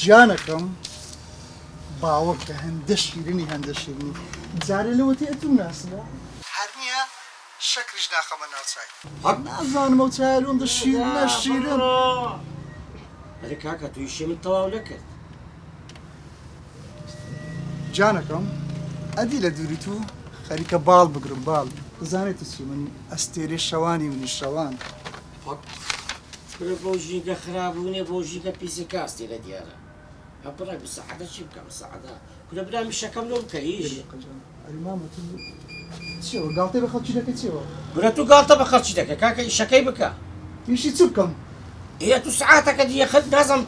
جانەکەم باوەکە هەندە شیرنی هەندە شیرنی جارێ لەوەتی ئەتون ناسنە هەر نییە شەکریش ناخەمە ناوچای نازانم ئەو چای ئەوەندە شیرنە شیرن ئەرێ کاکە توی ئیشێ من تەواو نەکرد جانەکەم ئەدی لە دووری تو خەریکە باڵ بگرم باڵ بزانێت چی من ئەستێرێ شەوانی منی شەوان برە بۆ ژینگە خراپبوونێ بۆ ژینگە پیسی کاستی لە دیارە ئەپڕای بسەعەدە چی بکەم سەعەدە کورە برامی شەکەم لەو بکە هیچ چیەوە گاڵتەی بە خەڵکی دەکەی چیەوە برە تو گاڵتە بە خەڵکی دەکە کاکە ئیشەکەی بکە ئیشی چ بکەم ئێ تو سعاتەکە دیەخت نازم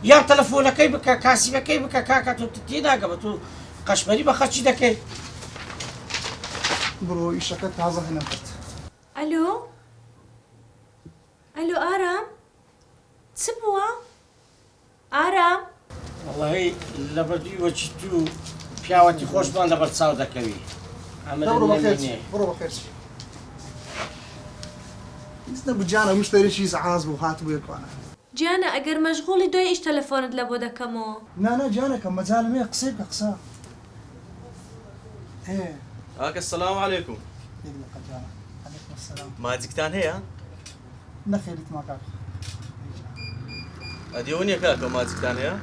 یان تەلەفۆنەکەی بکە کاسیبەکەی بکە کاکە تۆ تێناگە بە تو قەشمەری بە خەڵکی دەکەی بڕۆ ئیشەکە تازە هەنەم کرد ئەلۆ ئەلۆ ئارام چ بووە ئارام وەڵی لەبەردووی وەچی تو پیاوەتی خۆشمان لەبەر چاو دەکەوی بڕۆ بەخێرچی هیچ نەبوو جانە مشتێرێکی زەعاز بوو هاتبوو یەکوانە گیانە ئەگەر مەشغوڵی دوای ئیش تەلەفۆنت لە بۆ دەکەمەوە نانە جانەکەم مەجالم هەیە قسەی بکە قسە کاکە سەلام عەلەیکوم عەلەیکوم السەلام ماجیکتان هەیە؟ نەخێریت ما کاکە ئەدیەوە نییە کاکە ماجیکتان هەیە؟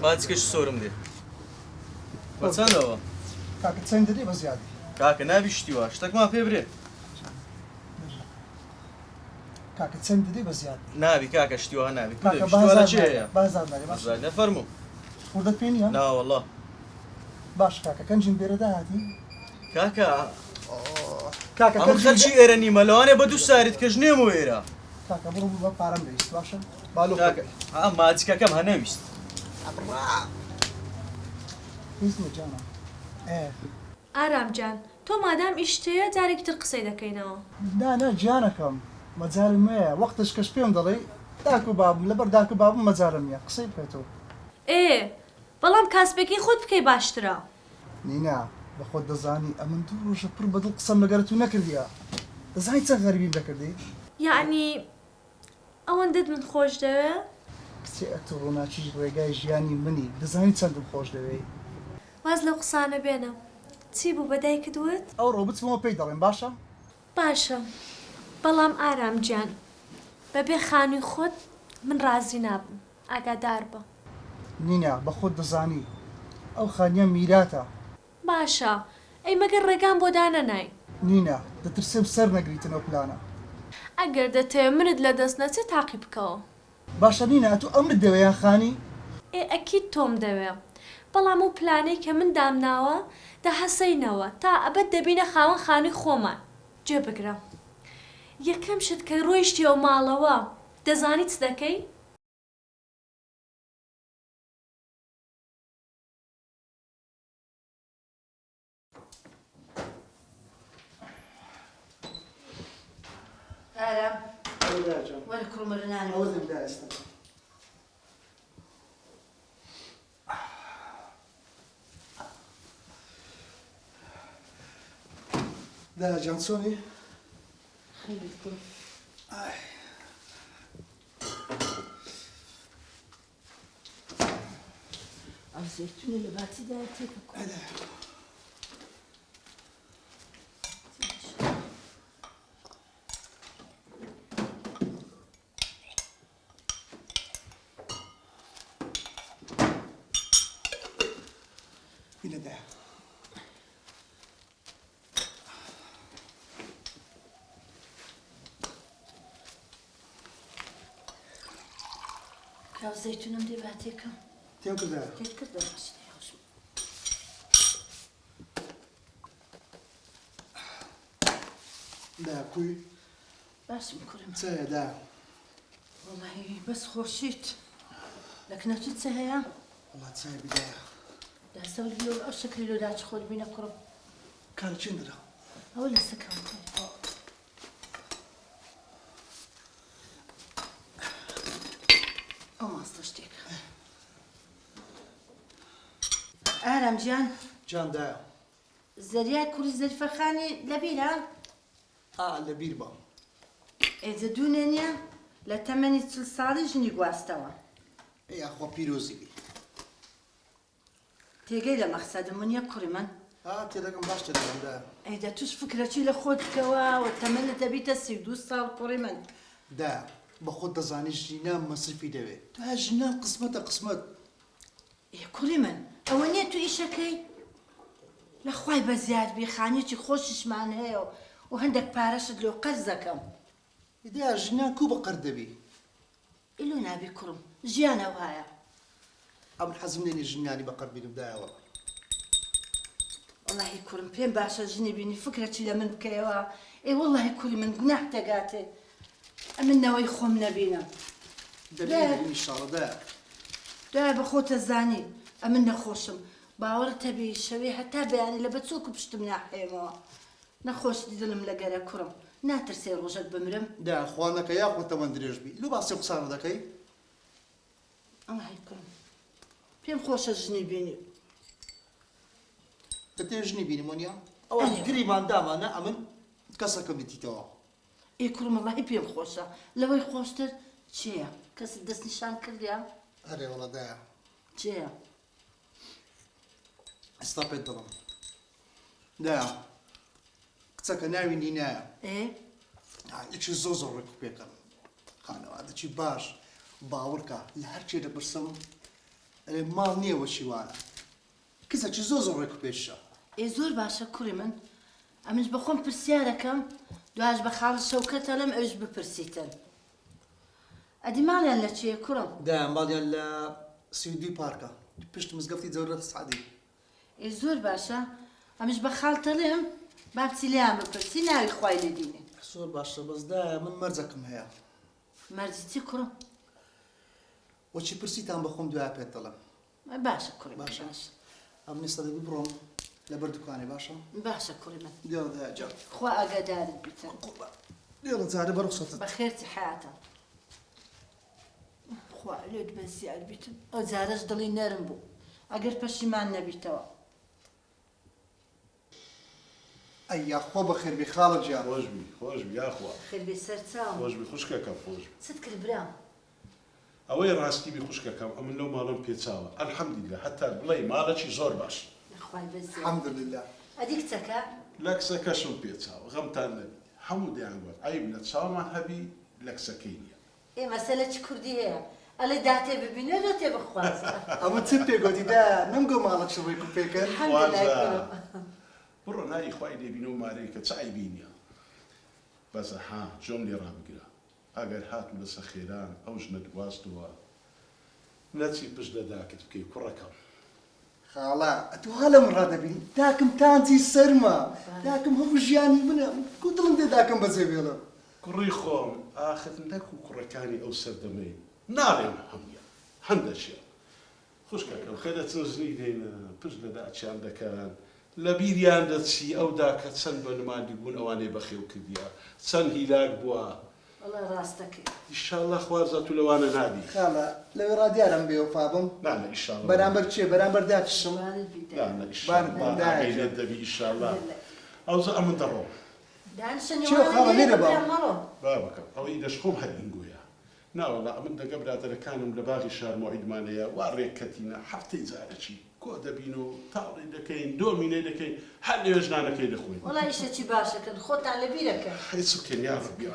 ماجیکەش سۆرم دێ بە چەندەوە؟ کاکە چەند دەدەی بە زیادی کاکە نابیشتیوە شتێکمان پێ برێ کاکە چەند دەدەی بە زیادی نابی کاکە شتیوە نابی کاکە شتیوە چێ هەیە؟ بازار داری باش نەفەرموو خوردەت پێ نییە؟ نا وەڵڵا باش کاکە کەنجیم بێرەدا هاتی کاکە کاکە ئەم خەلکی ئێرە نیمە لەوانێ بە دوو ساریت کەژ نێمەوە ئێرە کاکە بڕۆ بە پارەم بەیست باشە باڵۆ کاکە ماجیکەکەم هەنەویست هیچ نییە جانە ئارام جان تۆ مادام ئیشتەیە جارێکی تر قسەی دەکەینەوە نا جانەکەم مەجارم هەیە وەختش کەش پێم دەڵێ داکو بابم لەبەر داکو بابم مەجارم نییە قسەی بکەیتەوە بەڵام کاسبێکی خۆت بکەی باشترە نینا بە خۆت دەزانی ئەمن دوو ڕۆژە پڕ بەدڵ قسەم لەگەرت و نەکردیە دەزانی چەند غەریبیم دەکردی یعنی ئەوەندەت من خۆش دەوێ کچێ ئەتۆ ڕۆناچیش ڕێگای ژیانی منی دەزانی چەندم خۆش دەوێ واز لەو قسانە بێنە چی بوو بەدایکت وت ئەو ڕۆ بچمەوە پێی دەڵێن باشە باشە بەڵام ئارام گیان بەبێ خانووی خۆت من ڕازی نابم ئاگادار بە نینا بە خۆت دەزانی ئەو خانیە میراتە باشە ئەی مەگەر ڕێگان بۆ دانەنای نینا دەترسێم سەر نەگریتنەوە پلانە ئەگەر دەتەوێ منت لە دەست نەچێت تاقی بکەوە باشە نینا ئەتو ئەمرت دەوێیان خانی ئەکید تۆم دەوێ بەڵام و پلانەی کە من دامناوە دە هەسەینەوە تا ئەبەت دەبینە خاوەن خانووی خۆمان جێ بگرە یەکەم شت کە ڕۆیشتیەوە ماڵەوە دەزانی چ دەکەی؟ ئارام وەرە کوڕمەرنانەوە دانا جان چۆنی؟ خەیرت کوڕ ئەو زەیتونە لە باتیدا تێکە کوڕ بینە دا کاو زەیتونم دێ باتێکم تێم کردە تێت کردە باشە هەوشم دا کوی باشم کوڕم چەیە دا وەڵی بەس خۆشیت لە کنەوتت چە هەیە وڵا چای بدایە داسەول بیەوە ئەو شەکری لۆداچ خۆت بینە کوڕم کار چێن دەرا ئەوە لە سەکەم ئەو ماستە شتێکە ئارام گیان جان دایە زەریای کوڕی زەریفەخانی لەبیرە لەبیر بە ئێجە دوونێنە لە تەمەنی 40 ساڵی ژنی گواستەوە یاخوا پیرۆزی بی تێگەی لە مەقسەدم ونیە کوڕی من تێدەکەم باش تێدەکەمدا ئەیدا توش فکرەچی لە خۆت بکەوە و تەمەنت دەبیتە 32 ساڵ کوڕی من دا بە خۆت دەزانی ژینە مەسرفی دەوێت تو هە ژینان قسمەتە قسمەت کوڕی من ئەوە نییە تو ئیشەکەی لە خوای بە زیادبی خانێکی خۆشیشمان هەیە و هەندێک پارەشت لێو قەرز دەکەم دا ژینان کو بە قەر دەبی ئیلو نابی کوڕم ژیانە وایە ئەم حەزم لێنی ژینانی بە قەر بینم دایەوە والله کوڕم پێم باشە ژنی بینی فکرەچی لە من بکەیەوە ئێ والله کوڕی من گوناح دەگاتێ ئەمن نەوەی خۆم نەبینم دەبێت ئینشاڵڵا دا دوای بە خۆتە زانی ئەمن نەخۆشم باوەڕت هەبی شەوێ هەتا بەیانی لە بەچۆک و پشتم ناحێمەوە نەخۆش دیدڵم لەگەرە کوڕم ناترسێ ڕۆژەت بمرم دا خوانەکە یاخۆ تەمەند درێژ بی لو باسی قسانە دەکەی الله کوڕم پێم خۆشە ژنی بینی دەتێ ژنی بینی وەنیا ئەوە گریمان دامانە ئەمن کەسەکە بتیتەوە ئێ کوڕم وەڵاهی پێم خۆشە لەوەی خۆشتر چییە کەست دەست نیشان کردیا هەرێ وەڵا دایە چییە ئێستا پێت دەڵم دایە کچەکە ناوی نینایە ئێ یەکی زۆر زۆر ڕێک پێکەم خانەوادەکی باش باوەڕکە لە هەرچێ دەپرسم ئەێ ماڵ نییەوە چیوانە کەسێکی زۆر زۆر ڕێک پێشە ئێ زۆر باشە کوڕی من ئەمنش بە خۆم پرسیارەکەم دواش بە خاڵ شەوکەتە لەم ئەوش بپرسیتن ئەدی ماڵیان لە چیە کوڕم دایە ماڵیان لە سیدوی پارکە پشت مزگەفتی جەورەت سعدی ئێ زۆر باشە ئەمش بە خاڵتەڵێم با بچی لیان بپرسی ناوی خوای لێدینێ زۆر باشە بەسدایە من مەرجەکەم هەیە مەرجی چی کوڕم وەچی پرسیتان بە خۆم دوای پێت دەڵێم باشە کوڕی باشە ئەم نێستا دەبی بڕۆم لەبەر دوکانێ باشە باشە کوڕی من دیێ خوا ئاگادارت بیتن دیێڵە جارە بەڕخسەتە بەخێرتی حیاتە خوا لێت بەزیار بیتن ئەو جارەش دڵی نەرم بوو ئەگەر پەشیمان نەبیتەوە ئەیا خۆ بە خێربی خاڵە گیان خۆش بی یاخوا خێربێ سەرچاوم خۆش بی خوشکەکەم خۆش چت کرد برام ئەوەی ڕاستی بی خوشکەکەم ئەمن لەو ماڵم پێچاوە ئەلحەمدولیلا هەتا بڵێ ماڵەکی زۆر باش خوای بەزیار الحەمدولله ئەدی کچەکە لە کسەکەشم پێچاوە غەمتان نەبی هەموو دەیانگوت عیب لە چاومان هەبی لە کسەکەی نییە ئێ مەسەلە چ کوردی هەیە ئەلێ داتێ ببینێ دۆ تێ بخوازە ئەمە چ پێگوتی دا نمگۆ ماڵەکی ڕێک و پێکەن بڕۆ نایی خوای لێبینە و مارەیە کە چ عیبی نییە بەسە ها جۆم لێ ڕابگرە ئەگەر هاتم لەسە خێران ئەو ژنە دواستووە نەچی پشت دەداکت بکەی کوڕەکەم خاڵە ئەتو هەڵە من ڕادەبین داکەم تانتی سەرمە داکەم هەموو ژیانی منە کو دڵم دێ داکەم بەجێ بێڵم کوڕی خۆم ئاخت نەکو کوڕەکانی ئەو سەردەمەی ناڵێم هەمویان هەندەشیە خوشکەکەم خێدە چەند ژنی دێنە پشت لەداچیان دەکەن لە بیریان دەچی ئەودا کە چەند بە نمادی بوون ئەوانەی بەخێو کردیە چەند هیلاک بووە وەڵا ڕاستەکەی ئیشاڵڵا خوارزە تو لەوانە نابی خاڵە لەوێ ڕادیارم بێوەفا بم نانە ئیشاڵڵا بەرامبەر چێ بەرامبەر داکشم بانت بیدە نانە ئیشاڵڵا ئاگەیلێت دەبی ئیشاڵڵا ئەوزە ئەمن دەڕۆ چێ خاڵە لێرە بە با بکەم ئەوەی دەشخۆم هەرئینگویە ناوەڵا ئەمن دەگە برادەرەکانم لە باغی شار مۆعیدمانەیە وا ڕێککەتینە هەفتەی جارەچی کۆ دەبین و تاڵی دەکەین دۆمینەی دەکەین هەر لێ ژنانەکەی دەخۆین وەڵا ئیشەکی باشەکەن خۆتان لە بیرەکە هیچ بکەین یا ڕەبی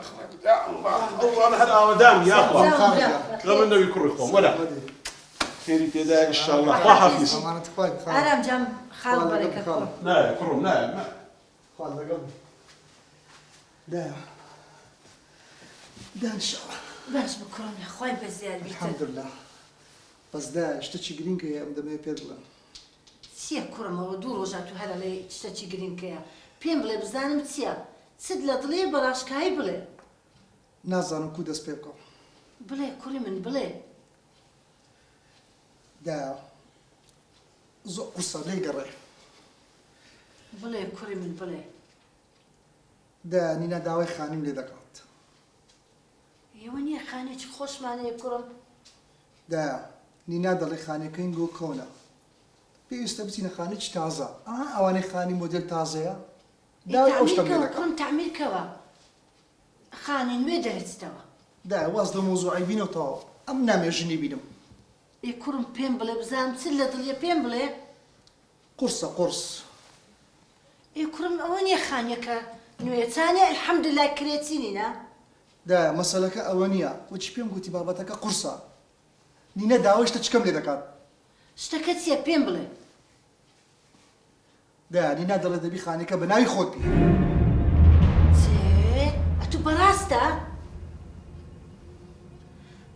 ئەوڵان هەر ئاوەدان یاخوا لەمن نەوی کوڕی خۆم وەرە خێری تێدا ئیشاڵڵا خوا حافیز ئەمانەت خوای خاڵ ئارام جام خاڵ بەرەکە کوڕ نایە کوڕم نایە خاڵ لەگەڵ دایە دانشەوە باش بکڕم لە خوای بەزیار بیتن الحەمدولله بەس دایە شتێکی گرینگەیە ئەم دەمەوێت پێت بڵێم چییە کوڕمەوە دوو ڕۆژات و هەرە لێ شتێکی گرینگەیە پێم بڵێ بزانم چییە چت لە دڵێ بەڕاشکایی بڵێ نازانم کو دەست پێ بکەم بڵێ کوڕی من بڵێ دایە زۆر قورسە لێی گەڕێ بڵێ کوڕی من بڵێ دایە نینە داوای خانیم لێ دەکات ئێوە نییە خانێکی خۆشمانەیە کوڕم دایە نینا دەڵێ خانەکەین گۆ کۆنە پێویستە بچینە خانێکی تازە ئەوانەی خانی مۆدل تازەیە داوای ئەو شتەم لێ دەکات کوڕم تعمیرکەوە خانی نوێ دەرەچتەوە دایە واز لە مۆزوعی بینەوەتەوە ئەم نامێژنی بینم ئی کوڕم پێم بڵێ بزانم چ لە دڵیە پێم بڵێ قورسە قورس ئی کوڕم ئەوە نییە خانیەکە نوێچانێ الحەمدلله کرێچینینە دا مەسەلەکە ئەوە نییە وەچی پێم گوتی بابەتەکە قورسە نینە داوایشتە چکەم لێ دەکات شتەکە چییە پێم بڵێ دا نینا دەڵێ دەبی خانەکە بە ناوی خۆت بی چێ ئەتوو بەڕاستە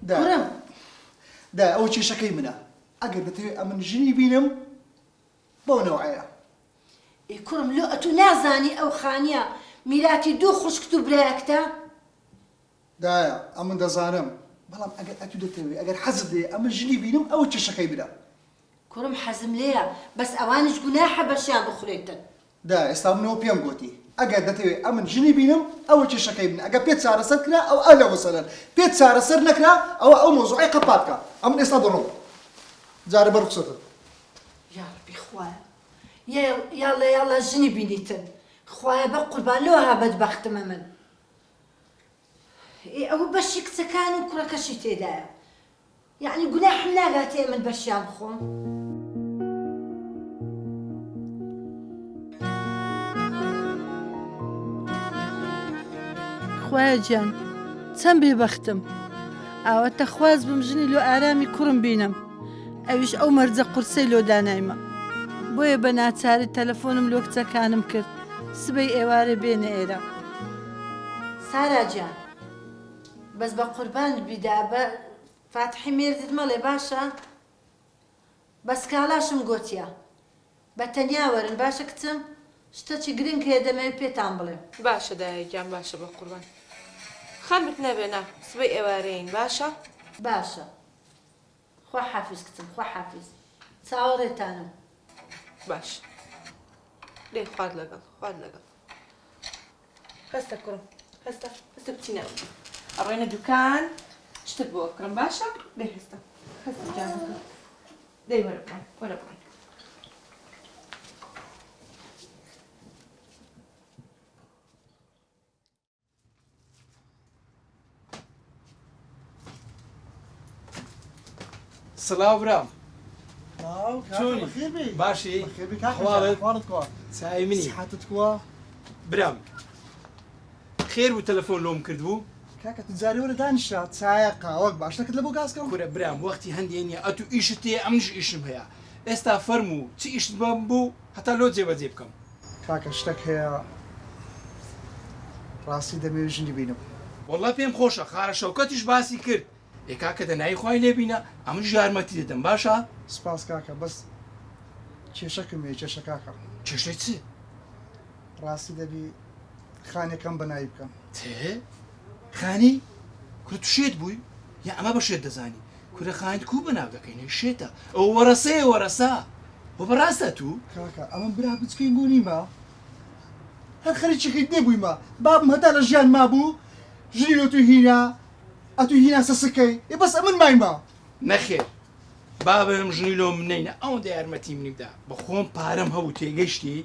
دا کوڕم دا ئەو کێشەکەی منە ئەگەر دەتەوێت ئەمن ژنی بینم بۆ نەوعەیە ئی کوڕم لۆ ئەتوو نازانی ئەو خانیە میراتی دوو خوشکت و برایەکتە دایە ئەمن دەزانم بەڵام ئەگەر ئەتوو دەتەوێت ئەگەر حەزت لێ ئەمن ژنی بینم ئەو کێشەکەی بدە کوڕم حەزم لێیە بەس ئەوانش گوناحە بەشیان بخورێتن دا ئێستا منەوە پێم گوتی ئەگەر دەتەوێت ئەمن ژنی بینم ئەوە کێشەکەی بنە ئەگەر پێت چارەسەر کرا ئەو ئەلە وەسەلەن پێت چارەسەر نەکرا ئەوە ئەو مۆزوعی قەپاتکە ئەمن ئێستا دەڕۆم جارە بەر ڕوخسەتت یا ڕبی خوایە یاڵە یاڵە ژنی بینیتن خوایە بە قوربان لۆ ها بەدبەختمە من ئەوە بەشی کچەکان و کوڕەکەشی تێدایە یعنی گوناحم ناگاتێ من بەشیان بخۆم خوایە گیان چەند بێبەختم ئاوەتە خواز بم ژنی لۆ ئارامی کوڕم بینم ئەویش ئەو مەرجە قورسەی لۆ دانایمە بۆیە بە ناچاری تەلەفۆنم لۆ کچەکانم کرد سبەی ئێوارە بێنە ئێرە سارا گیان بەس بە قوربان بیدا بە فاتحی مێردت مەڵێ باشە بەس کاڵاشم گۆتیە بە تەنیا وەرن باشە کچم شتەکی گرنگ هەیە دەمەوێت پێتان بڵێم باشە دایەکیان باشە بە قوربان خەمت نەبێنە سبەی ئێوارەین باشە باشە خوا حافیز کچم خوا حافیز چاوەڕێتانم باش لێ خوارد لەگەڵ خوارد لەگەڵ هەستە کوڕم هەستە هەستە بچینە ئەڕۆینە دوکان شتت بۆ کڕم باشە لێ هەستە هەستە جانەکە دەی وەرە بڕۆین وەرە بڕۆین سڵاو برام چۆنی باشی حواڵت چای منی حاتت کووە برام خێر بوو تەلەفۆن لۆم کردبوو کاکە تو جارێ وەرە دانیشە چایە قاوەک باشەکەت لە بۆ گازکەم کورە برام وەختی هەندێک نییە ئەتو ئیشت تێ ئەمنش ئیشم هەیە ئێستا فەرموو چی ئیشت بەم بوو هەتا لۆ جێبەجێ بکەم کاکە شتێک هەیە ڕاستی دەمەوێت ژنی بینم وەڵا پێم خۆشە خارە شەوکەتیش باسی کرد ئێکاکە دەنای خوای لێبینە ئەمن یارمەتی دەدەم باشە سپاس کاکە بەس کێشەکەم هەیە کێشە کاکە کێشەی چ ڕاستی دەبی خانێکم بەناوی بکەم تێ خانی کورە تو شێت بووی یا ئەمە بە شێت دەزانی کورە خانیت کو بەناو دەکەینە شێتە ئەو وەرەسەیە وەرەسا بۆ بەڕاستە تو کاکە ئەمە برا بچکەین بوو نیمە هەر خەریکیەکەیت نێبوویمە بابم هەتا لە ژیان مابوو ژنی لۆ تو هینە ئەتو هینا سەسەکەی ێ بەس ئەمن مایمە نەخێر بابم ژنی لۆ منینە ئەوەندە یارمەتی منیدا بە خۆم پارەم هەبوو تێگەشتی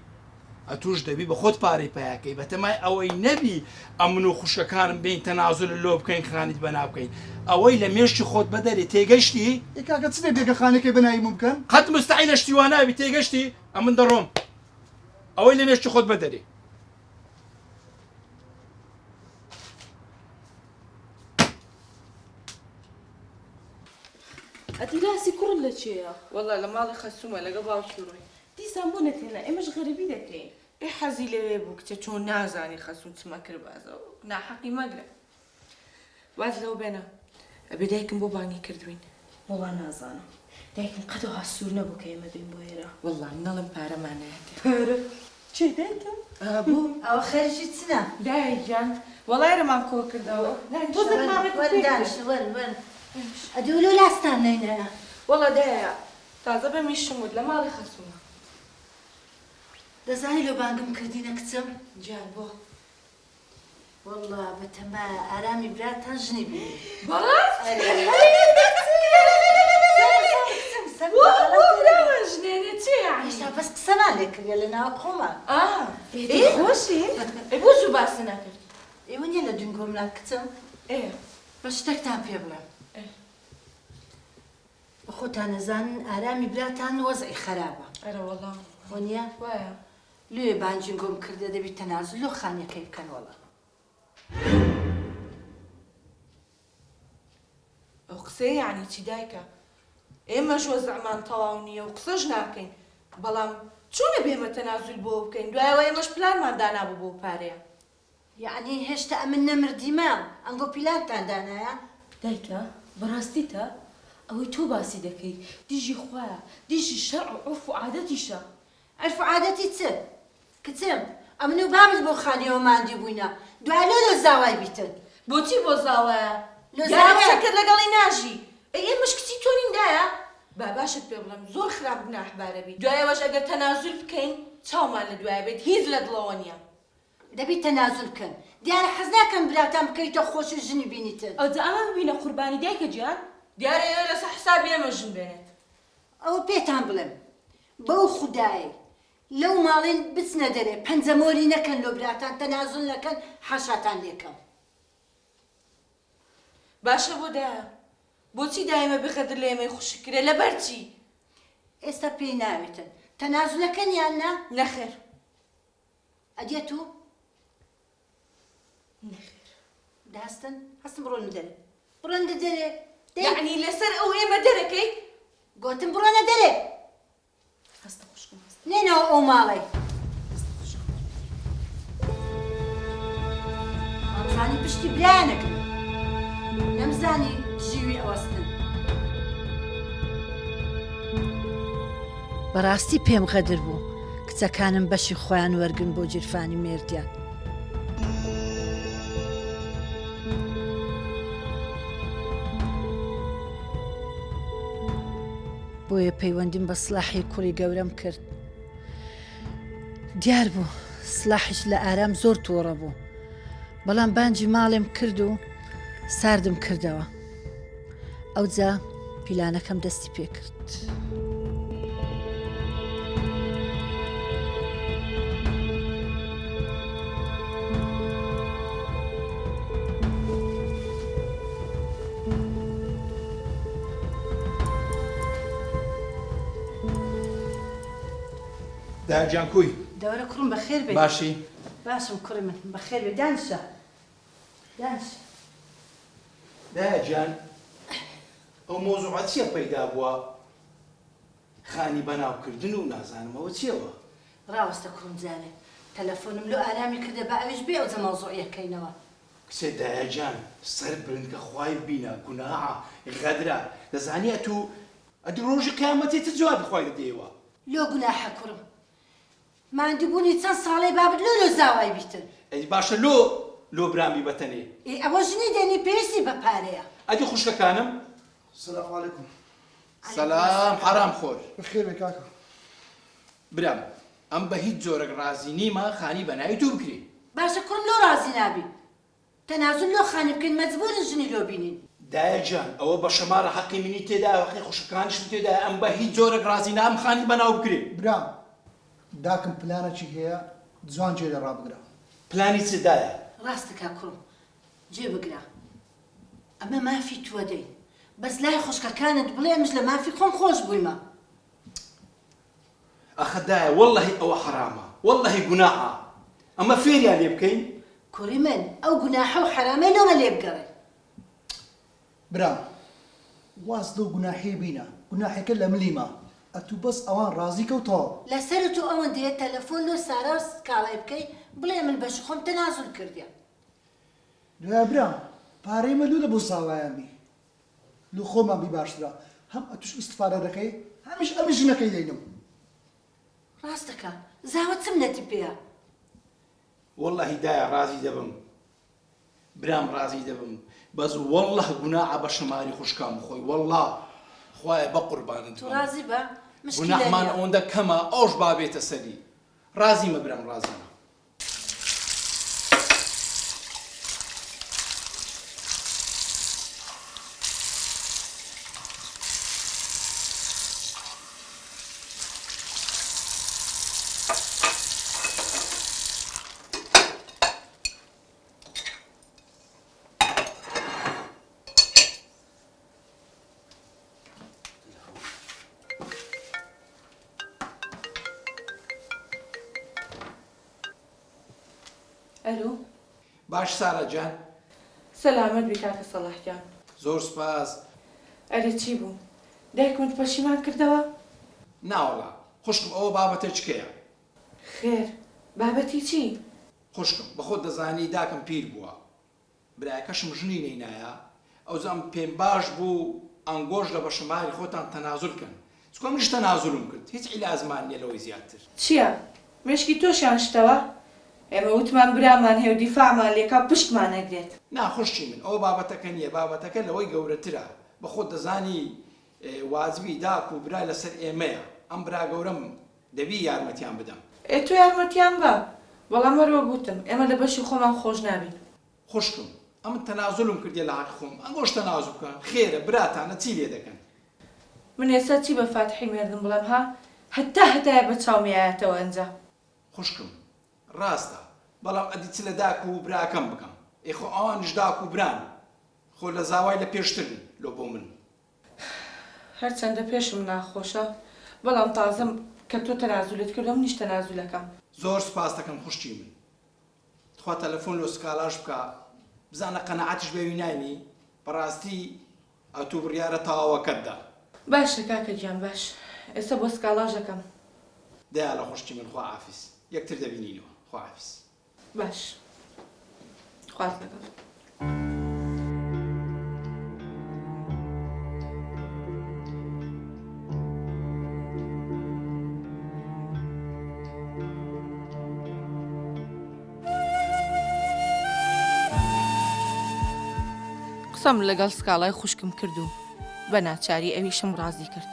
ئەتوش دەبی بە خۆت پارەی پیاکەی بەتەمای ئەوەی نەبی ئەمن و خوشەکانم بین تەنازل لۆ بکەین خانیت بەناو بکەین ئەوەی لە مێشتی خۆت بەدەرێ تێگەشتی ێ کاکە چ دێگە خانەکەی بەناویم بکەن قەت مستعینە شتیواناوی تێگەشتی ئەمن دەڕۆم ئەوەی لە مێشتی خۆت بەدەرێ ئەتیراسی کوڕ لە چێە وەڵا لە ماڵی خەسوومە لەگە باوکی ڕۆی دیسان بۆ نەتێنە ئێمەش غەریبی دەکەین ئێ حەزی لەوێ بوو کچە چۆن نازانی خەسوون چمە کرد بازەوە ناحەقی مەگرە واز لەو بێنە ئەبێ دایکم بۆ بانگی کردوین وەڵا نازانم دایکم قەدەوە هەسوور نەبوو کە ئێمە بین بۆ ئێرە وەڵا نەڵم پارەمانەیەت پارە چێ دایکم بوو ئەوە خەریکی چنە دایکیان وەڵایرەمان کۆ کردەوە تۆ وەرن ئەدیولۆ لاستان نینە وەڵا دایە تازە بە میشمود لە ماڵی خەسوومە دەزانی لۆ بانگم کردینە کچم جان بۆ وەڵا بەتەما ئارامی براتان ژنی بوو ژنێنێ چێ هێشتا بەس قسەمان لێ کردە لە ناوە خۆمان خۆشی بۆ زوو باسی نەکرد ئێوە نییە لە دونگۆملان کچم ئێ بە شتێکتان پێ بڵێم خۆتان نەزانن ئارامی براتان وەزعی خراپە ئەرە وەڵام وەنیە وایە لێ بانجینگۆم کردە دەبی تەنازل لۆ خانیەکەی بکەن وەڵە ئەو قسەی یعنی چی دایکە ئێمەش وەزعمان تەواو نییە و قسەش ناکەین بەڵام چۆنە بێمە تەنازل بۆ بکەین دوایەوە ئێمەش پلانمان دانابوو بۆ پارەیە یعنی هێشتا ئەمن نەمردیمە ئەنگۆ پیلانتان دانایە دایکە بەڕاستیتە ئەوەی تۆ باسی دەکەی دیژی خوایە دیژی شەرع و عرف و عادەتیشە عرف و عادەتی چ کچم ئەمن و بامت بۆ خانیەوە ماندی بووینە دوای لۆ زاوای بیتن بۆچی بۆ زاوایە لۆ زاوایە کرد لەگەڵی ناژی ئێمەش کچی تۆ نیندایە با باشت پێ بڵم زۆر خراپ گوناحبارەبی دوایەوەش ئەگەر تەنازل بکەین چاومان لە دوایە بێت هیچ لە دڵەوە نییە دەبی تەنازل بکەن دیارە حەز ناکەم براتان بکەیتە خۆش و ژنی بینیتن ئەوجا ئەمە ببینە قوربانی دایکە گیان دیارە ئێوە لەسەر حسابی ئێمە ژن بێنێت ئەوە پێتان بڵێم بەو خودایە لەو ماڵێن بچنە دەرێ پەنجەمۆری نەکەن لۆ براتان تەنازل نەکەن حەشاتان لێکەم باشە بۆ دایە بۆچی دایمە بخەدر لە ئێمەی خوشکرێ لەبەرچی ئێستا پێی ناوێتن تەنازلەکەن یان نا نەخێر ئەدێت و نەخێر داستن هەستم بڕۆنە دەرێ بڕۆنە دەرێ یعنی لەسەر ئەو ئێمە دەرەکەی گۆتم بڕۆنە دەرێ هەستە خوشکم هەستە نێنەوە ئەو ماڵی ئەمزانی پشتی برایانەکەن نەمزانی ژیوی ئەوەستن بەڕاستی پێم غەدر بوو کچەکانم بەشی خۆیان وەرگن بۆ جیرفانی مێردیان بۆیە پەیوەندیم بە سلاحی کوڕی گەورەم کرد دیار بوو سلاحش لە ئارام زۆر تۆڕە بوو بەڵام بانجی ماڵێم کرد و ساردم کردەوە ئەوجا پیلانەکەم دەستی پێ کرد داجان کوی دەورە کوڕم بەخێر بێت باشی باشم کوڕی من بەخێر بێ دانیشە دانیشە داجان ئەو مۆزوعات چییە پەیدا بووە خانی بەناوکردن و نازانمەوە چیەوە ڕاوەستە کوڕم جانێ تەلەفۆنم لۆ ئارامی کردە بە ئەویش بێ ئەوجە مەوزوعیەکەینەوە کسێ دایەجان سەر برنکە خوای بینە گوناها غەدرە دەزانیە تو ئەدی ڕۆژی قیامەتی چ جوابی خوای دەدەیەوە لۆ گوناحە کوڕم ماندووبوونی چەند ساڵەی بابت لۆ زاوای بیتن ئەی باشە لۆ برامی بەتەنێ ئەوە ژنی دێنی پێویستی بە پارەیە ئەدی خوشکەکانم السلام عليكم سەلام حرام خۆر بخير بك كاكا برام ئەم بە هیچ جۆرەك ڕازی نیمە خانی بەناوی تو بکری باشە کوڕم لۆ ڕازی نابی تەنازل لۆ خانی بکەین مەجبورن ژنی لۆ بینین دایەجان ئەوە بە شەمارە حەقی منی تێدا وەقی خوشکانیشم تێدا ئەم بە هیچ جۆرەك ڕازی نام خانی بەناو بکری برام داكم بلانة هي زوان جيل رابقرا پلانی چ دایە ڕاستەکە کوڕم جێ بگرە ئەمە مافی تووە دەی بەس لای خوشکەکانت بڵێ ئەمش لە مافی خۆم خۆش بوویمە ئەخە دایە وەڵڵەهی ئەوە حرامە وەڵڵەهی گوناحە ئەمە فێریان لێ بکەین کوڕی من ئەو گوناحە و حرامەی لۆمە لێ بگەڕێ برام واز دو گناحي بينا گناحي كلا مليمة أتو بس أوان رازي كوتو لەسەر تو ئەوەن دێت تەلەفۆن لۆ سارا کاڵای بکەی بڵێ من بەش خۆم تەنازل کردیان يا برام باري ملو لبو صاوامي لو خوما بباشرة هم أتوش استفادة دكي همش نكي دينم ڕاستەکە زاوە چم نەتی پێیە وەڵڵەهی دایە ڕازی دەبم برام ڕازی دەبم بەس وەڵڵە گوناحە بە شەماری خوشکام خۆی وەڵڵا خوایە بە قوربانت تو ڕازی بە گوناحمان ئەوەندە کەمە ئەوش بابێتە سەری ڕازیمە برام ڕازیمە ئەلو باش سارەجان سەلامەت بی کاکە سەڵاحیان زۆر سپاس ئەرێ چی بوو دایکمت پەشیمان کردەوە ناوەڵا خوشکم ئەوە بابەتە چکەیە خێر بابەتی چی خوشکم بەخۆت دەزانی داکەم پیر بووە برایەکەشم ژنی نینایە ئەو زەم پێم باش بوو ئەنگۆش لە بە شماری خۆتان تەنازول کەن چکۆ منیش تەنازولم کرد هیچ عیلازمان نییە لەوەی زیاتر چییە مشکی تۆشیان شتەوە ئێمە وتمان برامان هێو دیفاعمان لێکا پشتمان نەگرێت ناخۆشی من ئەوە بابەتەکە نییە بابەتەکە لەوەی گەورەترە بەخۆت دەزانی وازبی داک و برای لەسەر ئێمەیە ئەم برا گەورەم دەبی یارمەتیان بدەم تۆ یارمەتیان بە بەڵام هەروە گوتم ئێمە لە بەشی خۆمان خۆش نابین خوشکم ئەمن تەنازولم کردێ لە حەق خۆم ئەنگۆش تەنازول بکەن خێرە براتانە چی لێ دەکەن من ئێستا چی بە فاتحی مێردم بڵێم ها هەتایە بە چاومیایەتەوە ئەنجا خوشکم ڕاستە بەڵام ئەدی چ لە داک و براکەم بکەم ئێخۆ ئەوانش داک و بران خۆ لە زاوای لە پێشترن لۆ بۆ من هەرچەندە پێشم ناخۆشە بەڵام تازەم کە تۆ تەنازولت کردم منیش تەنازولەکەم زۆر سپاس دەکەم خوشتی من تخوا تەلەفۆن لۆ سکالاش بکە بزانە قەنەعەتیش بێ وینانی بەڕاستی ئەتوو بڕیارە تەواوەکەتدا باشە کاکە گیان باش ئێستا بۆ سکالاژ دەکەم دەیا لە خوشتی من خوا حافیز یەکتر دەبینینەوە خوا حافیز باش خوات لەگەڵ قسەم لەگەڵ سکاڵای خوشکم کرد و بە ناچاری ئەویشم ڕازی کرد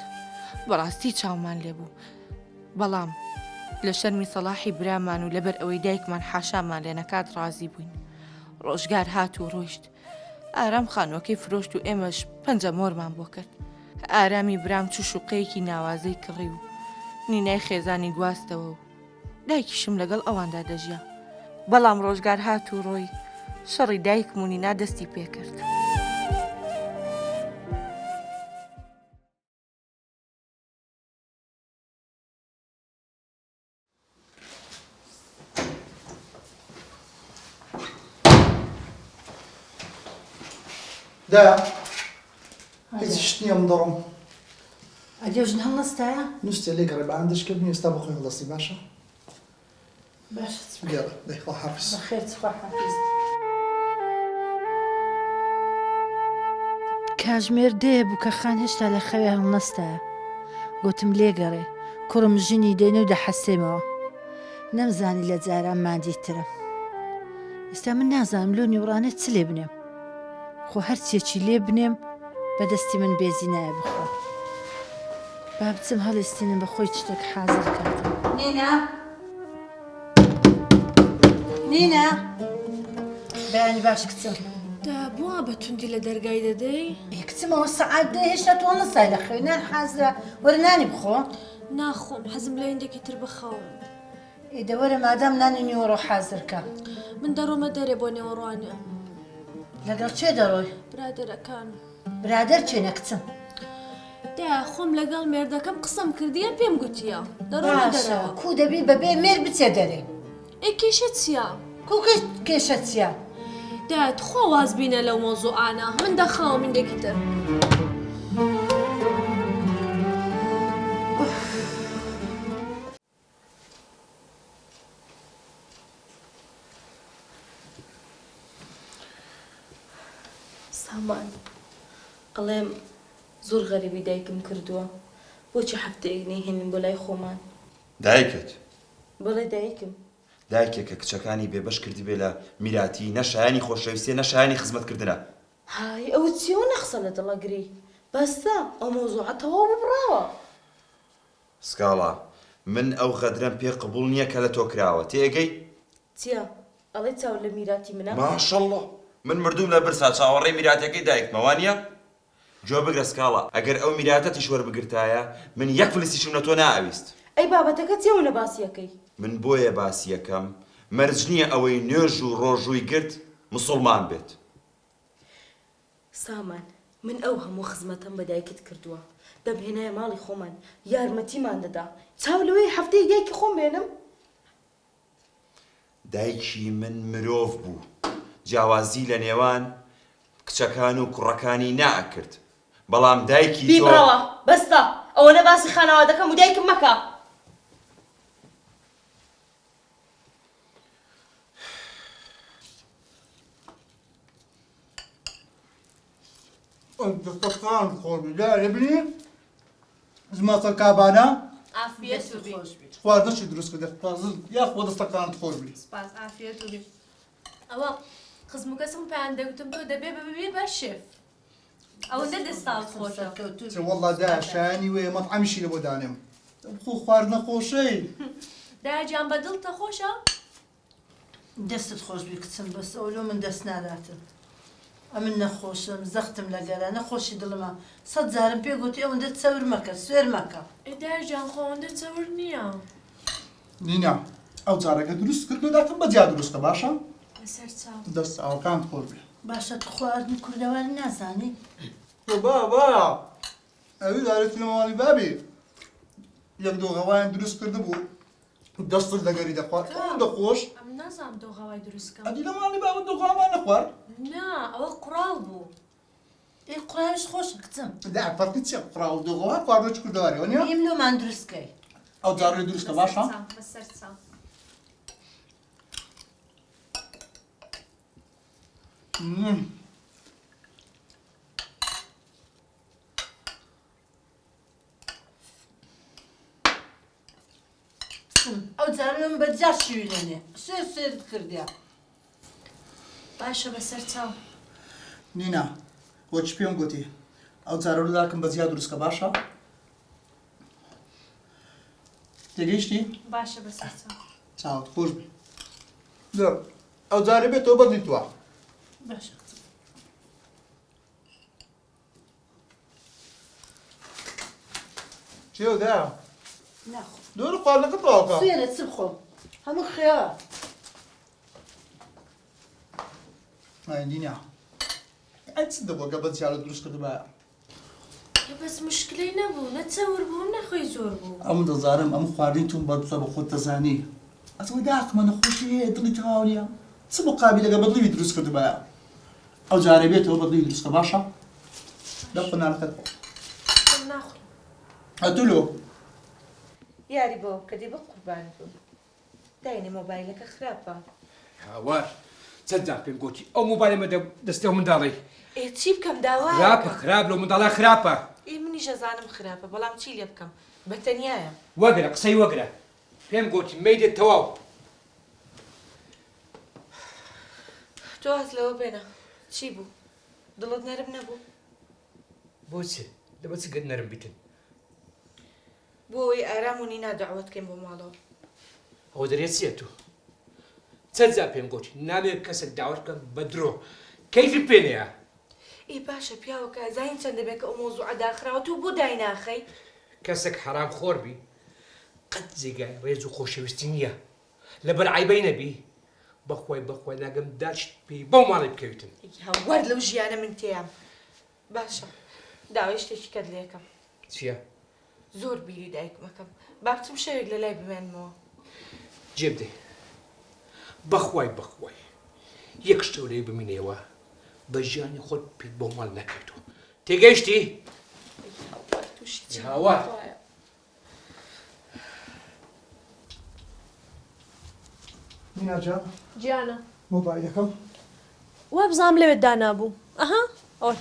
بەڕاستی چاومان لێبوو بەڵام لە شەرمی سەلاحی برامان و لەبەر ئەوەی دایکمان حاشامان لێ نەکات ڕازی بووین ڕۆژگار هات و ڕۆیشت ئارام خانووەکەی فرۆشت و ئێمەش پەنجە مۆرمان بۆ کرد ئارامی برام چوو شوقەیەکی ناوازەی کڕی و نینای خێزانی گواستەوە و دایکیشم لەگەڵ ئەواندا دەژیا بەڵام ڕۆژگار هات و ڕۆی شەڕی دایکم و نینا دەستی پێ کرد دا هیچ شتی ئەم دەڕۆم ئەدێ ژن هەڵەستایە نووسێ لێ گەڕێ بە ئەندشکردنی ئێستا بە خۆی هەڵەستی باشە باش گەڕە دەیخوا حافیز بەخێر خوا حافیز کاژمێر دێ بوو کە خان هێشتا لە خەوێ هەڵنەستایە گوتم لێگەڕێ کوڕم ژنی دێنێ و دەحەسێمەوە نەمزانی لە جاران مادیترە ئێستا من نازانم لۆ نیوڕانێت چ لێ بنێم خۆ هەرچێکی لێ بنێم بەدەستی من بێزی نایە بخۆ با بچم هەڵێستێنم بە خۆی شتێک حازر کاتم نینە نینە بەیانی باش کچم دا بووە بە توندی لە دەرگای دەدەی کچمەوە سەعات دێ هێشتا تۆ نەسای لە خوێنان حازرە وەرە نانی بخۆ ناخۆم حەزم لە هێندێکی تر بخەوم ئێدەوەرە مادام نانی نیوەڕۆ حازرکە من دەڕۆمە دەرێ بۆ نێوەڕوانە لەگەڵ چێ دەڕۆی برادەرەکان برادەر چێنە کچم دا خۆم لەگەڵ مێردەکەم قسەم کردیە پێم گوتیە دەڕۆمە دەرەوە کو دەبی بەبێ مێر بچێ دەرێ ئەی کێشە چییە؟ کو کێشە چییە؟ دایت خۆ واز بینە لەو مۆزوعانە من دەخەوە مندێکی تر سامان ئەڵێم زۆر غەریبی دایکم کردووە بۆچی هەفتەیەک نەیهێنین بۆ لای خۆمان دایکت بەڵێ دایکم دایکێکە کچەکانی بێبەش کردی بێ لە میراتی نەشایانی خۆشەویستێ نەشایانی خزمەتکردنە های ئەوە چیەوە نەخسە لە دڵەگری بەستە ئەو مۆزوعە تەواو ببڕاوە سکاڵا من ئەو غەدرەم پێ قبول نییە کە لە تۆ کراوە تێگەی چییە ئەڵێ چاو لە میراتی منە ماشەڵڵا من مردوم لە برسا چاوەڕێی میراتەکەی دایکمەوە نیە جۆ بگرە سکاڵا ئەگەر ئەو میراتەتیش وەربگرتایە من یەک فلسیشم لە تۆ نائەویست ئەی بابەتەکە چێوە لە باسیەکەی من بۆیە باسیەکەم مەرج نییە ئەوەی نوێژ و ڕۆژووی گرت مسڵمان بێت سامان من ئەو هەموو خزمەتم بە دایکت کردووە دەبهێنایە ماڵی خۆمان یارمەتیمان دەدا چاو لەوەی هەفتەی دایکی خۆم بێنم دایکی من مرۆڤ بوو جیاوازی لە نێوان کچەکان و کوڕەکانی نائەکرد بەڵام دایکی تۆ بیبڕەوە بەستە ئەوە نە باسی خانەوادەکەم و دایکم مەکە. دەستەکان خۆمی لارێ بنی زماتە کابانە ئافیەت و بی. خواردنەشی دروست کرد یاخۆ دەستەکانت خۆش بی. سپاس ئافیەت و بی. ئەوە خزم و کەسم پێیان دەوتم تۆ دەبێ ببێ بە شێف. ئەوەندە دەستاوت خۆشە. وەڵا دا شایانی وێ مەطعەمیشی لە بۆ دانێم. خۆ خواردنە خۆشەی. داجان بە دڵتە خۆشە؟ دەستت خۆش بی کچم بەس ئەو لۆ من دەست ناداتم. ئەمن نەخۆشم زەختم لەگەرە نەخۆشی دڵمە 100 جارم پێ گوتی ئەوەندە چەور مەکە سوێر مەکە. داجان خۆ ئەوەندە چەور نییە. نینا ئەو جارەکە دروست کردو داتم بە جیا دروستە باشە؟ بەسەر چاو. دەست ئاوەکان خۆش بی. باشە تو خواردنی کوردەواری نازانی؟ با ئەوی دارێتی لە ماڵی بابی یەک دۆغەوایان دروست کرده بوو دەستت لەگەری دەخوارد ئەوەندە خۆش ئەم نازانم دۆغەوای دروستکەم. ئەدی لە ماڵی بابە دۆغەوامان نەخوارد؟ نا ئەوە قوڕاو بوو. ئێ قوڕاویش خۆشە کچم. دا فەرقی چییە قوڕاو و دۆغەوا خواردنەوەی کوردەواری نییە؟ هیم لۆمان دروستکەی. ئەو جارێ دروستکە باشە؟ بەسەر چاو. ئەو جارە من بەجا شوێنێ سێر کردیا. باشە بەسەر چاو. نینا وەچ پێم گوتی ئەو جارە ڕووداکەم بە جیا دروستکە باشە؟ تێگەیشتی؟ باشە بەسەر چاو. چاوت خۆش بی. ئەو جارە بێتەوە بەدڵیتوە. باشە کچم. چێو دا؟ ناخۆ. دوور خواردنەکە تەواوکە. سوێنە چ بخۆم؟ هەموو خێوە. ئای نینا ئەی چ دەبووەکە بە جیا دروست کردبایە؟ بەس مشکلەی نەبوو نە چەور بوو نەخۆی زۆر بوو. ئەم دەزانم ئەم خواردنی تون بەدڵە بە خۆت دەزانی. ئەتەوەی داخمە نەخۆشی هەیە دڵی تەواو نییە. چ مقابلەکە بەدڵی دروست کردبایە؟ ئەو جارە بێتەوە بەدڵی دروستکە باشە؟ لەو قەناعەکەت بۆ. ناخۆ. ئەتولۆ یاری بۆ کە دێ بە قوربان بوو. داینێ مۆبایلەکە خراپە. هاوار چەند جار پێم گوتی ئەو مۆبایلەمە دەستێ منداڵی. ئێ چی بکەم داوایە؟ خراپە خراپ لەو منداڵە خراپە. ئێ منیش ئەزانم خراپە بەڵام چی لێ بکەم؟ بەتەنیایە. وەگرە قسەی وەگرە. پێم گوتی مەیدێت تەواو. تۆ هەست لەوە بێنە. چی بوو؟ دڵت نەرم نەبوو؟ بۆچێ دەبە چ گەت نەرم بیتن. بۆ ئەوەی ئارام و نینا دەعوەت بکەین بۆ ماڵەوە. ئەوە دەرێت چییە تو؟ چەند جار پێم گوتی نامێت کەسێک داوات بکەم بە درۆ. کەیفی پێ نییە. ئێ باشە پیاوەکە ئەزانین چەند دەبێت کە ئەو مۆزوعە داخراوە تو بۆ دایناخەی؟ کەسێک حرام خۆر بی قەت جێگای ڕێز و خۆشەویستی نییە. لەبەر عیبەی نەبی بەخوای ناگەم داچیت پێی بەو ماڵی بکەویتن. هەوار لەو ژیانە من تێیام. باشە داوای شتێکی کەت لێ یەکەم. چییە؟ زۆر بیری دایکمەکەم. با بچم شەوێک لە لای بمێنمەوە. جێب دێ. بەخوای یەک شتە لێ بمینێەوە بە ژیانی خۆت پێت بۆ ماڵ نەکەویتەوە. تێگەیشتی؟ هاوار. نینا جان گیانە. مۆبایلەکەم وا بزانم لەوێت دانابوو. ئەها ئەوە.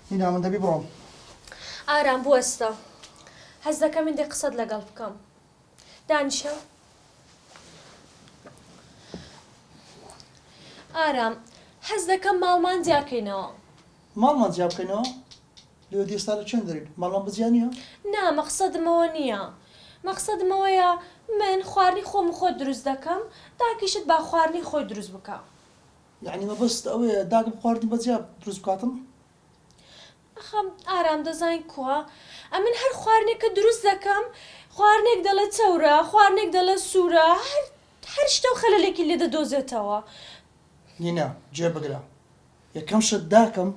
نینا من دەبی بڕۆم. ئارام بوەستە. هەز دەکەم من دێ قسەت لەگەڵ بکەم. دانیشە. ئارام هەز دەکەم ماڵمان جیاکەینەوە. ماڵمان جیا بکەینەوە؟ لێوە دیێستا لە چێن دەریت؟ ماڵمان بەجیا نییە؟ نا مەقسەدمەوە نییە. مەقسەدمەوەیە من خواردنی خۆم و خۆت دروست دەکەم داکیشت با خواردنی خۆی دروست بکە. یعنی مەبەست ئەوەیە داگم خواردنی بەجیا دروست بکاتم؟ ئەخەم ئارام دەزانین کووە ئەمن هەر خواردنێکە دروست دەکەم خواردنێک دەڵێ چەورە خواردنێک دەڵێ سوورە هەر شتە و خەلەلێکی لێ دەدۆزێتەوە. نینا جێ بگرە یەکەم شت داکەم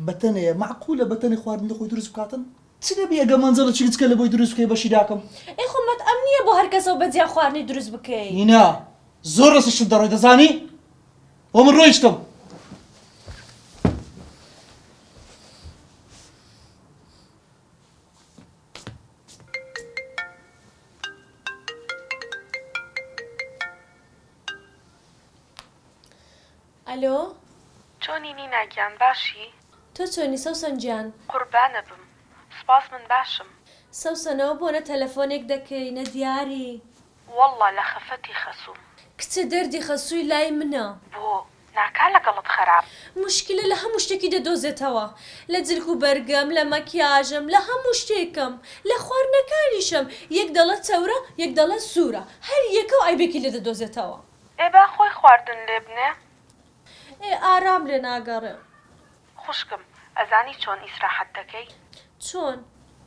بەتەنەیە معقولە بەتەنی خواردنی خۆی دروست بکاتن؟ چ دەبێ ئەگە مەنزەڵە چیکە لە بۆی دروست بکەی بەشی داکەم؟ ئەی خۆمەت ئەم نییە بۆ هەر کەسەوە بەجیا خواردنی دروست بکەیت. نینا زۆر ڕستشت دەڕۆی دەزانی بۆ من ڕۆیشتم. ئەلۆ چۆنی نیناگیان باشی؟ تۆ چۆنی سەوسەنجیان؟ قوربانە بم. سپاس من باشم. سەوسەنەوە بۆ نە تەلەفۆنێک دەکەی نە دیاری. والله لە خەفەتی خەسووم. کچە دەردی خەسووی لای منە. بۆ ناکا لەگەڵت خراپ. مشکلە لە هەموو شتێکی دەدۆزێتەوە، لە جلک و بەرگەم، لە مەکیاژم، لە هەموو شتێکم، لە خواردنەکانیشم. یەک دەڵە چەورە، یەک دەڵە سوورە، هەر یەکە و ئایبێکی لێ دەدۆزێتەوە. ئێبا خۆی خواردن لێ بنێ؟ ئارام لێ ناگەڕێ. خوشکم ئەزانی چۆن ئیسراحەت دەکەی؟ چۆن؟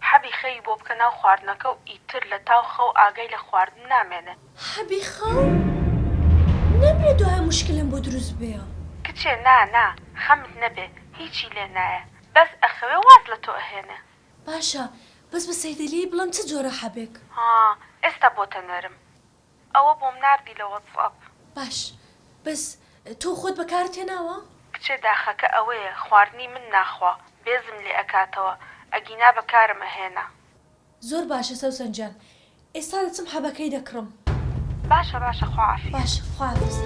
حەبی خەی بۆ بکە ناو خواردنەکە و ئیتر لە تاو خەو ئاگەی لە خواردن نامێنێ. حەبی خەو؟ نەبێ دوای مشکلم بۆ دروست بێ. کچێ نا خەمت نەبێ هیچی لێ نایە، بەس ئەخەوێ واز لە تۆ ئەهێنێ. باشە بەس بە سەیدەلی بڵم چ جۆرە حەبێک؟ ئێستا بۆتە نەرم. ئەوە بۆم ناردی لە وەتسەپ. باش بەس تۆ خۆت بەکارت هێناوە؟ کچێ داخەکە ئەوەیە خواردنی من ناخوا بێزم لێ ئەکاتەوە ئەگینا بەکارم ئەهێنا. زۆر باشە سەوسەنجان، ئێستا دەچم حەبەکەی دەکڕم. باشە خواحافیز. باش خواحافیز.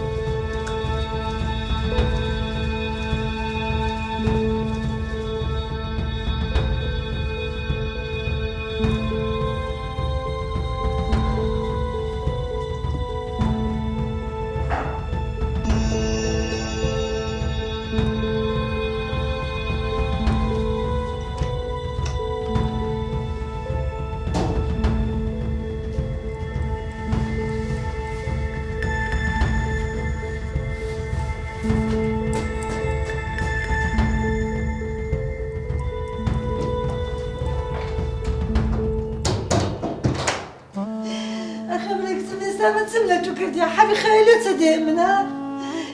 من چم لە تو کردیا حەبی خەیلۆ چە دێ منە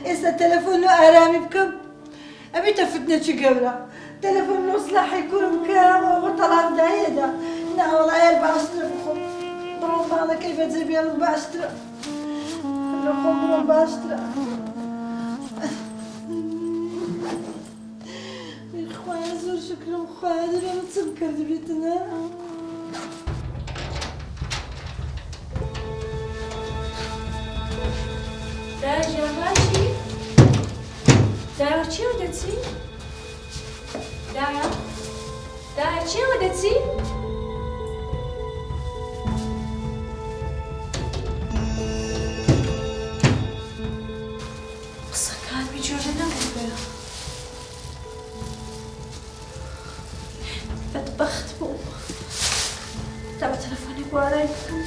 ئێستا تەلەفۆن و ئارامی بکەم ئەبێتە فتنەچی گەورە تەلەفۆن و سلاحی کوورم کەمەوە بۆ تەڵاقدایەدا ناوەڵایەر باشترە بخۆم بڕۆ ماڵەکەی بەجێ بێڵ باشترە لە خۆم بڕۆ باشترە خوایە زۆر شکرم خوایە دەبێ من چم کردبێتنە داژیان باشی؟ دایا چێوە دەچی؟ دایا چێوە دەچی؟ قسەکانمی جۆرە نەبوو بێ بەدبەخت بوو تا بە تەلەفۆنی بوارای بکەم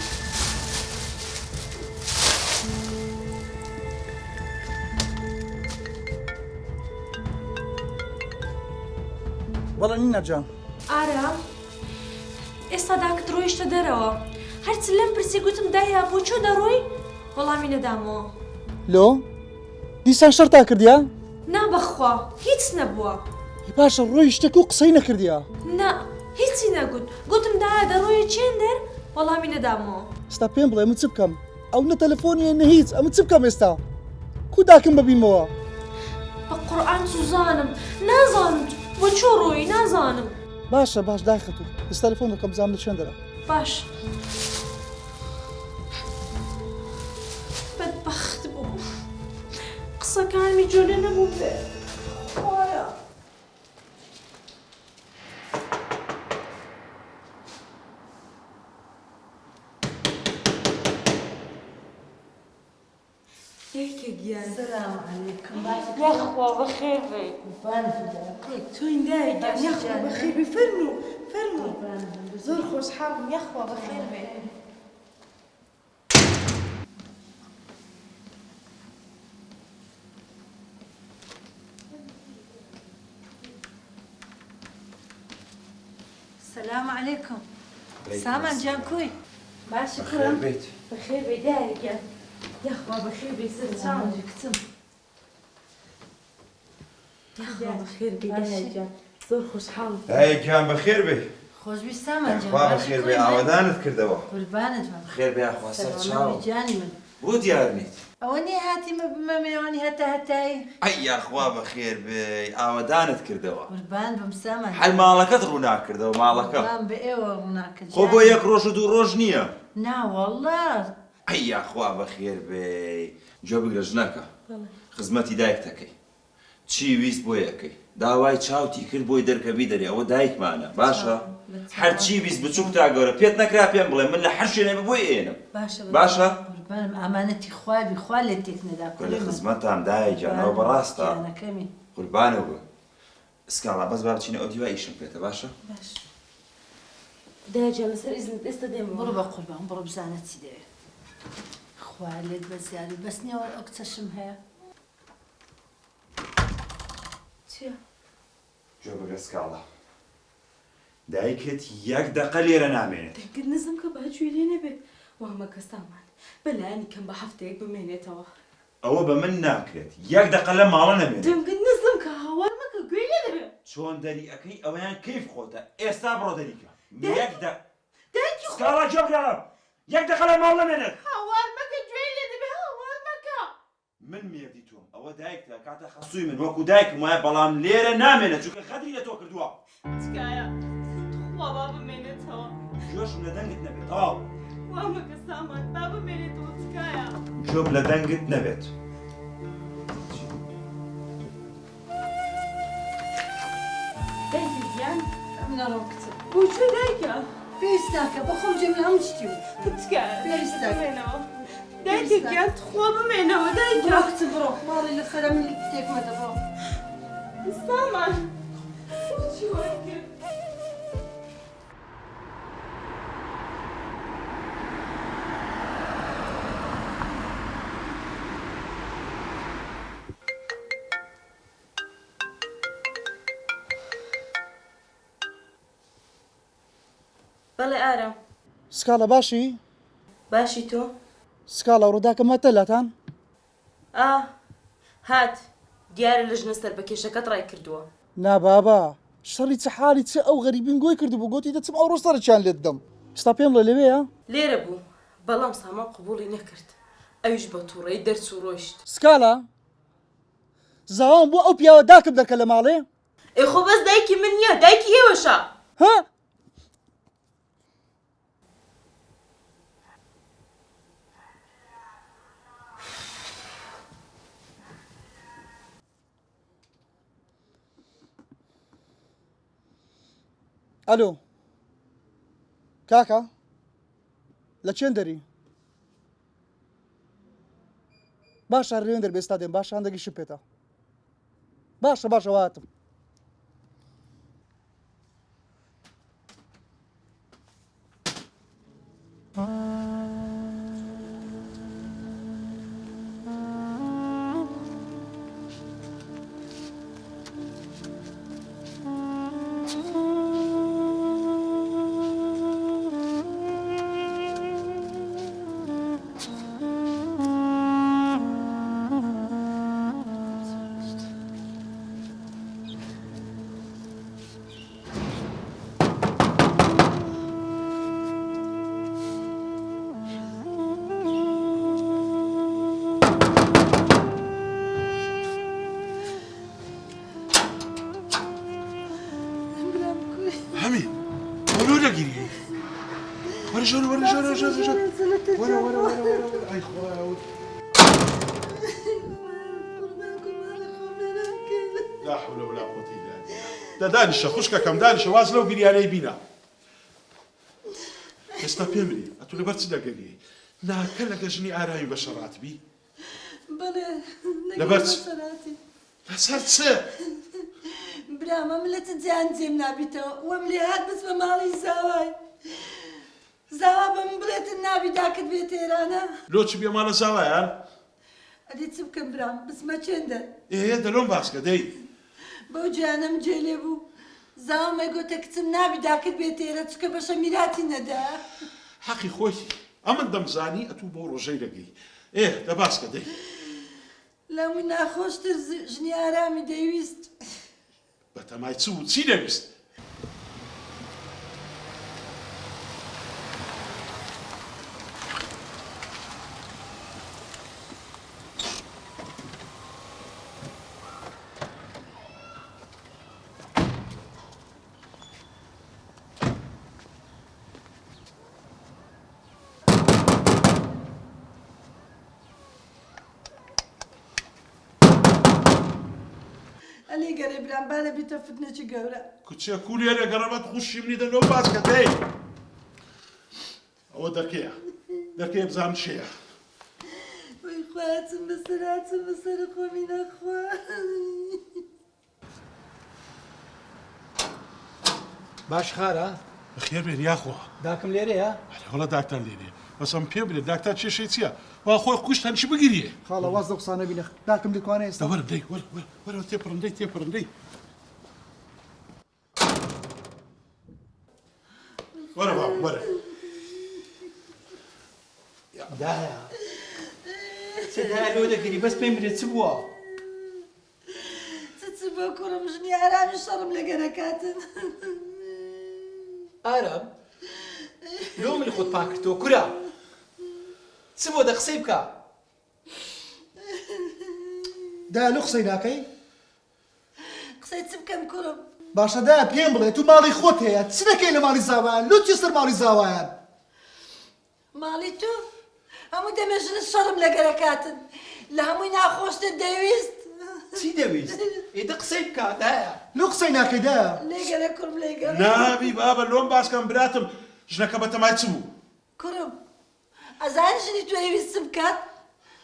بەڵێ نینا جان ئارام ئێستا داکت ڕۆیشتە دەرەوە هەرچ لەم پرسی گوتم دایا بۆ چۆ دەڕۆی وەڵامی نەدامەوە لۆ دیسان شەرتا کردیا؟ نا بەخوا هیچ نەبووە باشە ڕۆی شتێک و قسەی نەکردیا؟ نا هیچی نەگوت گوتم دایا دەڕۆی چێن دەر وەڵامی نەدامەوە ئێستا پێم بڵێ من چ بکەم؟ ئەو نە تەلەفۆنیە نە هیچ ئەمە چ بکەم ئێستا؟ کو داکەم ببینمەوە؟ بە قورئان سوزانم نازانم بۆ چۆ ڕۆی نازانم باشە باش داخەتو ئێستا تەلەفۆن دەکەم بزانم لە چێن دەرە باش بەدبەخت بوو قسەکانمی جۆرە نەبوو بێ خوایە السلام عليكم یاخوا بەخێر بێ توين دايق يخوا بخير بي فرمي زور خوشحالم يخوا بخير بي السلام عليكم سامان جان كوي باش شكرا بخير بێ دایگە یاخوا بەخێر بێ سەرچاو كتم يخوا بخير بي دايجا زور خوشحالم دایکیان بەخێر بێ خۆشبی سامان خوا بەخێر بێ ئاوەدانت کردەوە قوربانت بم خێر بێ خوا سەر چاوە جانی من بۆ دیارنیت ئەوە نیە هاتیمە بمە میێوانی هەتا هەتایی ئەی یاخوا بەخێر بێ ئاوەدانت کردەوە قوربان بم سامان هەر ماڵەکەت ڕوو ناکردەوە ماڵەکە قوربان بە ئێوە ڕووناکرد خۆ بۆ یەک ڕۆژ و دوو ڕۆژ نییە نا وەڵڵا ئەی یاخوا بەخێر بێ جۆ بگرە ژنەکە خزمەتی دایک دەکەی چی ویست بۆ یەکەی داوای چاوتی کرد بۆی دەرکەبی دەرێ ئەوە دایکمانە باشە هەرچی ویست بچووک تا گەورە پێت نەکرا پێم بڵێ من لە هەر شوێنێ بۆی ئێنم باشە قوربانم ئامانەتی خوابی خوا لێ تێک نەدا لە خزمەتان دایجانەوە بەڕاستە قوربانە بوو سکاڵا بەس با بچینە ئەو دیوای ئیشم پێێتە باشە دایجان لەسەر ئیزنت ئێستا دێم بڕۆ بە قوربان بڕۆ بزانە چی دەوێت خوا لێت بە زیادی بەس نیەوە ئەو کچەشم هەیە چییە؟ جۆ بگرە سکاڵا دایکت یەک دەقە لێرە نامێنێت دەنگت نزم کە باگوێ لێ نەبێت وامە کەسامان بەلایانی کەم بە هەفتەیەک بمێنێتەوە ئەوە بە من ناکرێت یەک دەقە لە ماڵە نەمێنێت دەنگت نزم کە هاوار مەکە گوێ لێ دەبێت چۆن دەری ئەەکەی ئەوەیان کەیف خۆتە ئێستا بڕۆ دەریکە یەک دە سکاڵا جۆ بگرە یەک دەقە لە ماڵ نەمێنێت هاوار مەکە گوێ لێ دەبێت هاوار مەکە من مێردی تۆم ئەوە دایکتە کاتە خەسووی من وەکو دایکم وایە بەڵام لێرە نامێنێت چونکە خەدری لە تۆ کردووە تکایە خوا با بمێنێتەوە جۆشم لە دەنگت نەبێت تەواو وامە کەسامان با بمێنێتەوە تکایە جۆم لە دەنگت نەبێت دایکی گیان منەڕۆ کچە بۆچێ دایکە پێویست ناکە بە خۆم جێم لە هەموو شتی و تکایە پێویست ناکە بمێنەوە دایکی گیان خوا بمێنەوە دایکە بڕۆ کچە بڕۆ ماڵی لەسەرە من تێکمەدە بڕۆ سامان چی وای کرد بەڵێ ئارام سکاڵە باشی باشی تۆ سکاڵە ڕووداکە مەتەلاتان هات دیارە لە ژنە سەر بە کێشەکەت ڕای کردووە نا بابا شەڕی چه حالی چه ئەو غەریبین گۆی کردو بۆ گوتی دەچم ئەو ڕۆستەرچیان لێت دەم ستا پێم لە لەوەیە لێرە بوو بەڵام سامان قبوڵی نەکرد ئەویش بە تووڕەی دەرچ و ڕۆیشت سکاڵە زاوام بۆ ئەو پیاوە داکم دەکە لە ماڵێ خۆ بەس دایکی من نییە دایکی ئێوەشە ها ئەلۆ کاکە لە چێن دەری باشە ڕێوێن دەربێستا دێن باشە هەندێکی شم پێێتە باشە هاتم لا حول ولا قوة إلا بالله دانشە خوشکەکەم دانشە واز لەو گریانەی بینا ئێستا پێم بڵێ ئەتو لەبەر چ دەگەریەی ناکە لەگە ژنی ئارامی بە شەڕاتبی بەڵێ لەبەر چ لەسەر چ برامە ملەتە جیان جێم نابیتەوە وەم لێ هات بچ بە ماڵی زاوای زاوا بە من بڵێتن نابی داکرد بێت ئێرانە لۆ چ بێ ماڵە زاوایان ئەدی چ بکەم برام بچمە چێندە دەلۆم باسکە دەی بەو گیانەم جێ لێ بوو زاوام ئەیگۆتە کچم نابی داکرد بێت ئێرە چکە بەشە میراتی نەدا حەقی خۆی ئەمن دەمزانی ئەتوو بۆ ڕۆژەی دەگەی دەباسکە دەی لەمووی ناخۆشتر ژنی ئارامی دەیویست بەتەمای چ و چی دەویست لی گەرێ برام بانە بیتە فتنەی گەورە کچێ کولێرە گەڕەمەت خوشی منی دەنەوە باسکە دەی ئەوە دەرکەیە بزانم چییە وەی خواچم بەسەر خۆمی نەخوا باش خارە بەخێر بێن یاخوا داکەم لێرەیە وەڵا داکتەر لێرێ بەسەم پێ بدێت داکتەر چێشەی چییە وا خۆی کوشتان چی بگیریە خاڵە واز لە قسانە بینە داکەم دەکوانێ ئێستا وەرە دەی وەرە تێپڕندەی وەرە بابا وەرە دایە سەدای لۆ دەگەری بەس پێم برێت چ بووە چ بۆ کوڕم ژنی ئارامی شەڕم لە گەرەکاتن ئارام لۆ منی خۆت پاکردەوە کورە چ بۆ دە قسەی بکە دا لە قسەی ناکەی قسەی چ بکەم کوڕم باشە دایە پێم بڵێ تو ماڵی خۆت هەیە چ دەکەی لە ماڵی زاوایان لۆچی سەر ماڵی زاوایان ماڵی تو هەموو دەمێژنت شەڕم لە گەرەکاتن لە هەمووی ناخۆشتت دەویست چی دەویست ئێدە قسەی بکە دایە لۆ قسەی ناکەی دایە لێگەرە کوڕم لێگەرە نابی بابە لۆم باسکەم براتم ژنەکە بەتەمای چ بوو کوڕم ئەزانی ژنی تو ئەویست چ بکات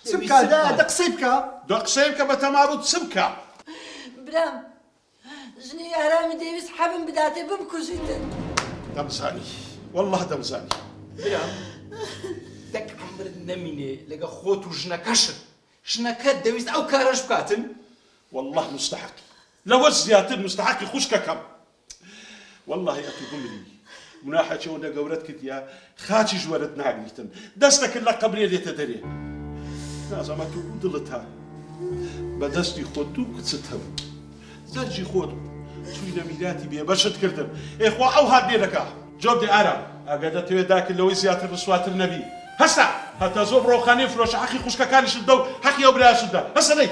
چ بکە دایە دە قسەی بکە دۆ قسەیم کە بەتەما بوو چ بکە برام ژنی ئارامی دەویست حەبم بداتێ بمکوژیتن دەمزانی والله دەمزانی برام دەک عەمرت نەمینێ لەگە خۆت و ژنەکەشت ژنەکەت دەویست ئەو کارەش بکاتن والله مستحق لەوە زیاتر مستحقی خوشکەکەم والله ئەتو بمری مناحەچە ئەوەندە گەورەت کردیا خاچی ژوەرت ناگریتن دەستەکرد لە قەبرێ دێتە دەرێ نازەمە تو دڵت هات بەدەستی خۆت دوو کچت هەبوو زەرجی خۆت چووینە میراتی بێبەشت کردم ئێخوا ئەو هات لێ دەکا جۆب دێ ئارام ئەگەر دەتەوێت داکرد لەوەی زیاتر بسواتر نەبی هەستا هەتا زۆر بڕۆخانەی فرۆشە حەقی خوشکەکانیشت دە و حەقی ئەو برایشتدا هەستا دەی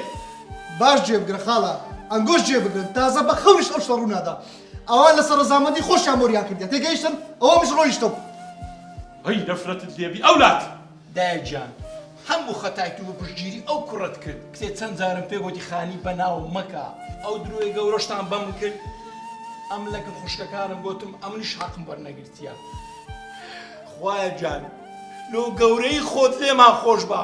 باش جێبگرە خاڵە ئەنگۆش جێبگرن تازە بە خەوریش ئەو شتە ڕوونادا ئەوان لەسەر ڕەزامەندی خۆشیان مۆریان کردیان تێگەیشتن ئەوە مش ڕۆیشتم هەی نەفرەتت لێبی ئەولات دایە گیان هەموو خەتای تو بە پشتگیری ئەو کوڕت کرد کتێ چەند جارم پێ گوتی خانی بەناو مەکە ئەو درۆی گەورەشتان بەم کرد ئەم لەکن خوشکەکانم گوتم ئەمنیش حەقم وەرنەگرتیە خوایە گیان لۆ گەورەی خۆت لێمان خۆش بە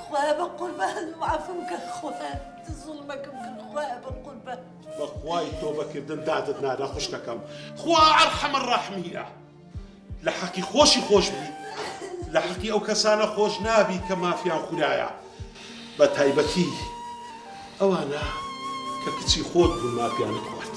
خوایە بە قوربان معافم کە خوایە زوڵمەکەم کرد خوایە بە قوربان بەخوای تۆبەکردن دادت نادا خوشکەکەم خوا ئەرحەمە ڕەحمیە لە حەقی خۆشی خۆش بی لە حەقی ئەو کەسانە خۆش نابی کە مافیان خورایە بە تایبەتی ئەوانە کە کچی خۆت بوو مافیانت خوارد